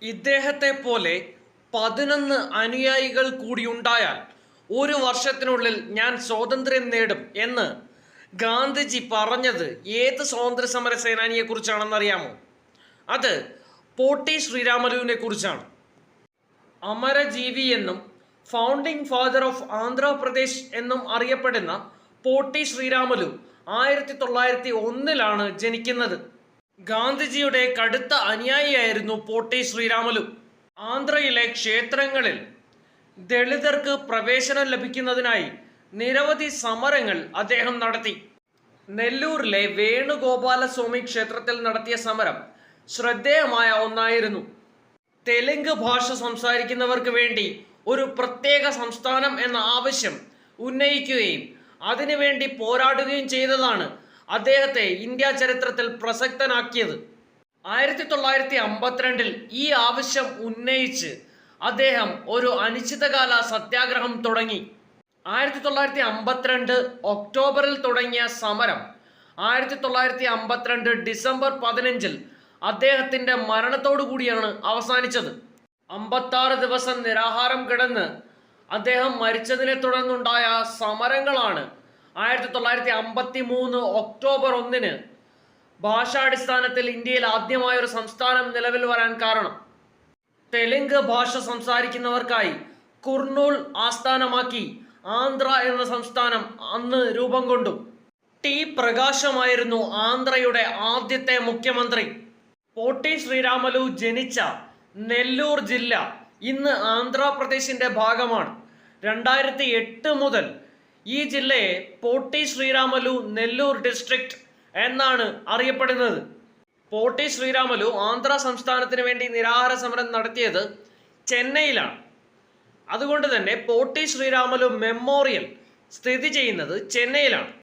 ഇദ്ദേഹത്തെ പോലെ 11 അനുയായികൾ കൂടിയുണ്ടായാൽ ഒരു വർഷത്തിനുള്ളിൽ ഞാൻ സ്വാതന്ത്ര്യം നേടും എന്ന് ഗാന്ധിജി പറഞ്ഞത് ഏത് സ്വാതന്ത്ര്യ സമര സേനാനിയെ കുറിച്ചാണെന്നറിയാമോ? അത് പോട്ടി ശ്രീരാമലുവിനെ കുറിച്ചാണ്. അമരജീവി എന്നും ഫൗണ്ടിംഗ് ഫാദർ ഓഫ് ആന്ധ്രാപ്രദേശ് എന്നും അറിയപ്പെടുന്ന പോട്ടി ശ്രീരാമലു 1901 ജനിക്കുന്നത്. ഗാന്ധിജിയുടെ കടുത്ത അനുയായിയായിരുന്നു പോട്ടി ശ്രീരാമലു. ആന്ധ്രയിലെ ക്ഷേത്രങ്ങളിൽ ദളിതർക്ക് പ്രവേശനം ലഭിക്കുന്നതിനായി നിരവധി സമരങ്ങൾ അദ്ദേഹം നടത്തി. നെല്ലൂരിലെ വേണുഗോപാലസ്വാമി ക്ഷേത്രത്തിൽ നടത്തിയ സമരം ശ്രദ്ധേയമായ ഒന്നായിരുന്നു. തെലുങ്ക് ഭാഷ സംസാരിക്കുന്നവർക്ക് വേണ്ടി ഒരു പ്രത്യേക സംസ്ഥാനം എന്ന ആവശ്യം ഉന്നയിക്കുകയും അതിനുവേണ്ടി പോരാടുകയും ചെയ്തതാണ് അദ്ദേഹത്തെ ഇന്ത്യ ചരിത്രത്തിൽ പ്രസക്തനാക്കിയത്. 1952 ഈ ആവശ്യം ഉന്നയിച്ച് അദ്ദേഹം ഒരു അനിശ്ചിതകാല സത്യാഗ്രഹം തുടങ്ങി. 1952 ഒക്ടോബറിൽ തുടങ്ങിയ സമരം 1952 ഡിസംബർ 15 അദ്ദേഹത്തിന്റെ മരണത്തോടു കൂടിയാണ് അവസാനിച്ചത്. 56 ദിവസം നിരാഹാരം കിടന്ന് അദ്ദേഹം മരിച്ചതിനെ തുടർന്നുണ്ടായ സമരങ്ങളാണ് 1953 ഒക്ടോബർ 1 ഭാഷാടിസ്ഥാനത്തിൽ ഇന്ത്യയിൽ ആദ്യമായൊരു സംസ്ഥാനം നിലവിൽ വരാൻ കാരണം. തെലുങ്ക് ഭാഷ സംസാരിക്കുന്നവർക്കായി കുർണൂൽ ആസ്ഥാനമാക്കി ആന്ധ്ര എന്ന സംസ്ഥാനം അന്ന് രൂപം കൊണ്ടു. ടി പ്രകാശമായിരുന്നു ആന്ധ്രയുടെ ആദ്യത്തെ മുഖ്യമന്ത്രി. പോട്ടി ശ്രീരാമലു ജനിച്ച നെല്ലൂർ ജില്ല ഇന്ന് ആന്ധ്രാപ്രദേശിന്റെ ഭാഗമാണ്. 2008 മുതൽ ഈ ജില്ലയെ പോട്ടി ശ്രീരാമലു നെല്ലൂർ ഡിസ്ട്രിക്ട് എന്നാണ് അറിയപ്പെടുന്നത്. പോട്ടി ശ്രീരാമലു ആന്ധ്ര സംസ്ഥാനത്തിന് വേണ്ടി നിരാഹാര സമരം നടത്തിയത് ചെന്നൈയിലാണ്. അതുകൊണ്ട് തന്നെ പോട്ടി ശ്രീരാമലു മെമ്മോറിയൽ സ്ഥിതി ചെയ്യുന്നത് ചെന്നൈയിലാണ്.